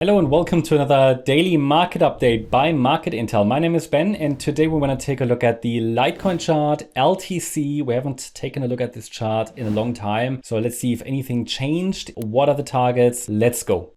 Hello and welcome to another daily market update by Market Intel. My name is Ben and today we want to take a look at the Litecoin chart, LTC. We haven't taken a look at this chart in a long time. So let's see if anything changed. What are the targets? Let's go.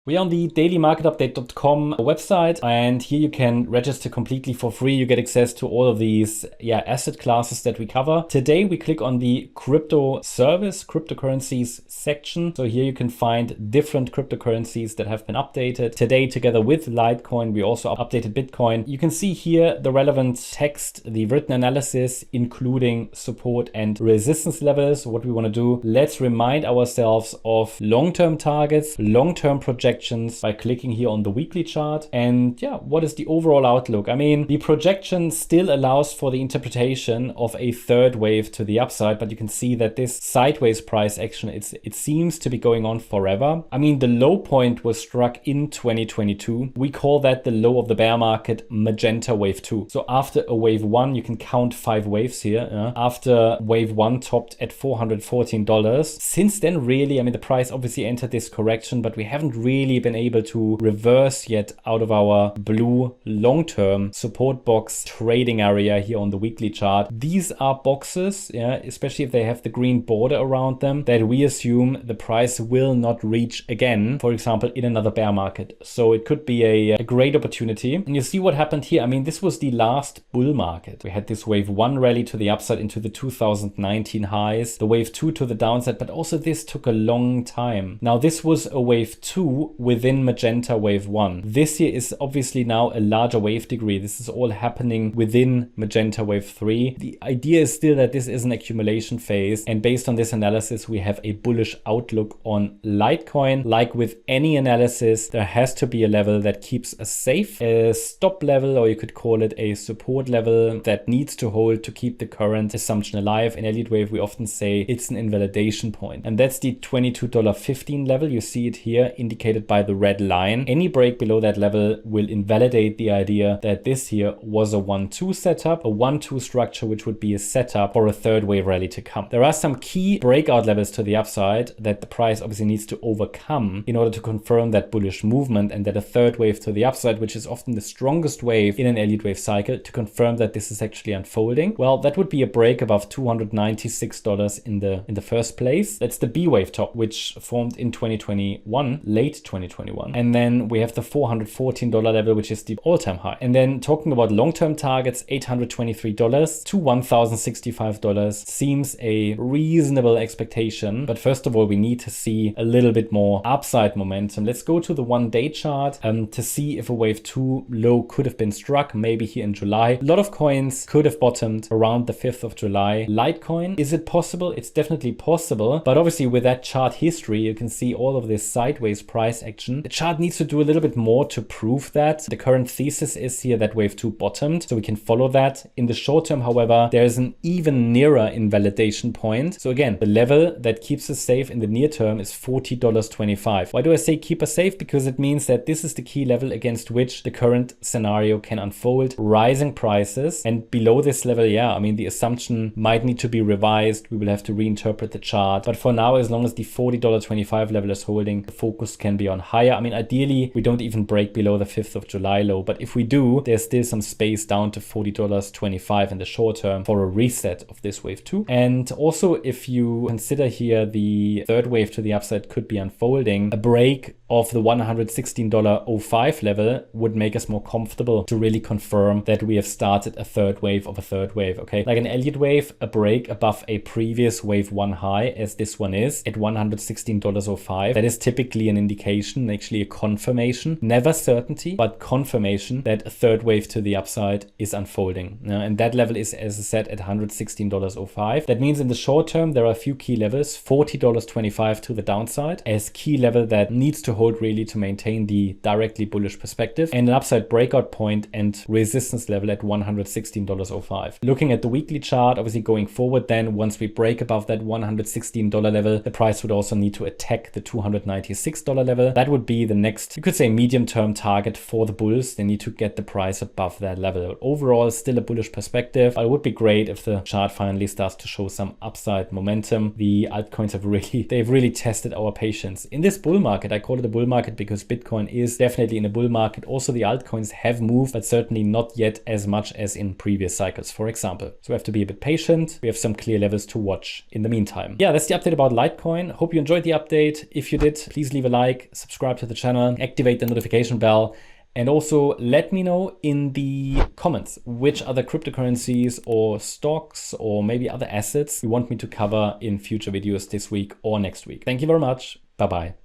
We are on the dailymarketupdate.com website, and here you can register completely for free. You get access to all of these asset classes that we cover. Today we click on the crypto service, cryptocurrencies section. So here you can find different cryptocurrencies that have been updated. Today, together with Litecoin, we also updated Bitcoin. You can see here the relevant text, the written analysis, including support and resistance levels. What we want to do, let's remind ourselves of long-term targets, long-term projections, by clicking here on the weekly chart. And what is the overall outlook? I mean, the projection still allows for the interpretation of a third wave to the upside, but you can see that this sideways price action, it seems to be going on forever. I mean, the low point was struck in 2022. We call that the low of the bear market, magenta wave 2. So after a wave 1, you can count 5 waves here. After wave 1 topped at $414. Since then, really, I mean, the price obviously entered this correction, but we haven't really been able to reverse yet out of our blue long-term support box trading area here on the weekly chart. These are boxes, especially if they have the green border around them, that we assume the price will not reach again, for example, in another bear market. So it could be a great opportunity. And you see what happened here. I mean, this was the last bull market. We had this wave 1 rally to the upside into the 2019 highs, the wave 2 to the downside, but also this took a long time. Now, this was a wave 2 within magenta wave 1. This here is obviously now a larger wave degree. This is all happening within magenta wave 3. The idea is still that this is an accumulation phase, and based on this analysis we have a bullish outlook on Litecoin. Like with any analysis, there has to be a level that keeps us safe, a stop level, or you could call it a support level, that needs to hold to keep the current assumption alive. In Elliott wave we often say it's an invalidation point, and that's the $22.15 level. You see it here indicated by the red line. Any break below that level will invalidate the idea that this here was a 1-2 setup, a 1-2 structure, which would be a setup for a third wave rally to come. There are some key breakout levels to the upside that the price obviously needs to overcome in order to confirm that bullish movement, and that a third wave to the upside, which is often the strongest wave in an Elliott wave cycle, to confirm that this is actually unfolding. Well, that would be a break above $296 in the first place. That's the B wave top, which formed in 2021, late 2021. And then we have the $414 level, which is the all-time high. And then talking about long-term targets, $823 to $1,065 seems a reasonable expectation. But first of all, we need to see a little bit more upside momentum. Let's go to the 1-day chart to see if a wave 2 low could have been struck, maybe here in July. A lot of coins could have bottomed around the 5th of July. Litecoin, is it possible? It's definitely possible. But obviously with that chart history, you can see all of this sideways price action. The chart needs to do a little bit more to prove that. The current thesis is here that wave 2 bottomed, so we can follow that. In the short term, however, there is an even nearer invalidation point. So again, the level that keeps us safe in the near term is $40.25. Why do I say keep us safe? Because it means that this is the key level against which the current scenario can unfold, rising prices. And below this level, I mean, the assumption might need to be revised. We will have to reinterpret the chart. But for now, as long as the $40.25 level is holding, the focus can be on higher. I mean, ideally, we don't even break below the 5th of July low, but if we do, there's still some space down to $40.25 in the short term for a reset of this wave 2. And also, if you consider here the third wave to the upside could be unfolding, a break of the $116.05 level would make us more comfortable to really confirm that we have started a third wave of a third wave, okay? Like an Elliott wave, a break above a previous wave 1 high, as this one is, at $116.05. That is typically an indication, actually a confirmation, never certainty, but confirmation that a third wave to the upside is unfolding. And that level is, as I said, at $116.05. That means in the short term, there are a few key levels, $40.25 to the downside as key level that needs to hold really to maintain the directly bullish perspective, and an upside breakout point and resistance level at $116.05. Looking at the weekly chart, obviously going forward then, once we break above that $116 level, the price would also need to attack the $296 level. level. That would be the next, you could say, medium-term target for the bulls. They need to get the price above that level. Overall, still a bullish perspective. It would be great if the chart finally starts to show some upside momentum. The altcoins they've really tested our patience. In this bull market, I call it a bull market because Bitcoin is definitely in a bull market. Also, the altcoins have moved, but certainly not yet as much as in previous cycles, for example. So we have to be a bit patient. We have some clear levels to watch in the meantime. Yeah, that's the update about Litecoin. Hope you enjoyed the update. If you did, please leave a like, subscribe to the channel, activate the notification bell, and also let me know in the comments which other cryptocurrencies or stocks or maybe other assets you want me to cover in future videos this week or next week. Thank you very much. Bye-bye.